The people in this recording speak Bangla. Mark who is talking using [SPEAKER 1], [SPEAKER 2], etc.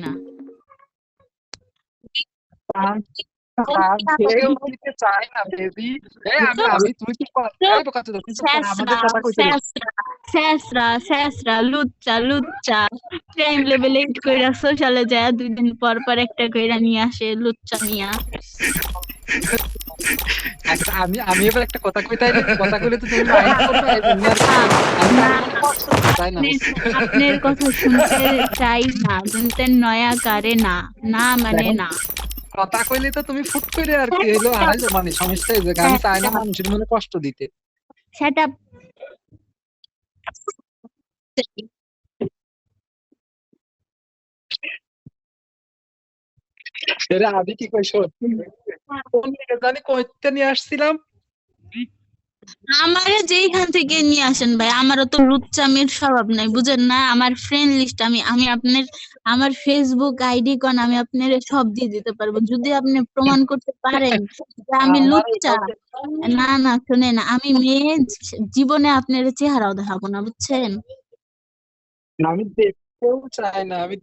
[SPEAKER 1] না।
[SPEAKER 2] কেউ দিতে চায় না বেবি। তুমি কি আমাদের কথা কইতে
[SPEAKER 1] স্যাসরা স্যাসরা লুচ্চা লুচ্চা প্রেম লেভেল 8 কইরা সোশ্যালে যায় 2 দিন পর পর একটা কইরা নিয়ে আসে লুচ্চা মিয়া।
[SPEAKER 2] আচ্ছা আমি এবার একটা কথা কইতে কথা কইলে তো তুমি মাইন্ড করবে এমনি আর তাই না?
[SPEAKER 1] আপনার কথা শুনতে চাই না, শুনতে নয়া কারে না, না মানে না।
[SPEAKER 2] কথা কইলে তো তুমি ফুট করে আর কি হলো হারাইলো, মানে সমস্যা এই জায়গায়। আমি চাই না মানুষের মনে কষ্ট দিতে।
[SPEAKER 1] Shut up.
[SPEAKER 2] আমি কি কই শোন, কোন জানি কইতে নিয়ে আসছিলাম।
[SPEAKER 1] আমারে যেইখান থেকে নিয়ে আসেন ভাই, আমারও তো লুচ্চামির স্বভাব নাই, বুঝেন না? আমার ফ্রেন্ড লিস্ট আমি আপনার আমার ফেসবুক আইডি কোন আমি আপনার সব দিয়ে দিতে পারবো যদি আপনি প্রমাণ করতে পারেন যে আমি লুচ্চা। না না শুনেন, আমি মেয়ে জীবনে আপনার চেহারাও দেখাবো না, বুঝছেন?
[SPEAKER 2] আমি দেখতেও চাই না, আমি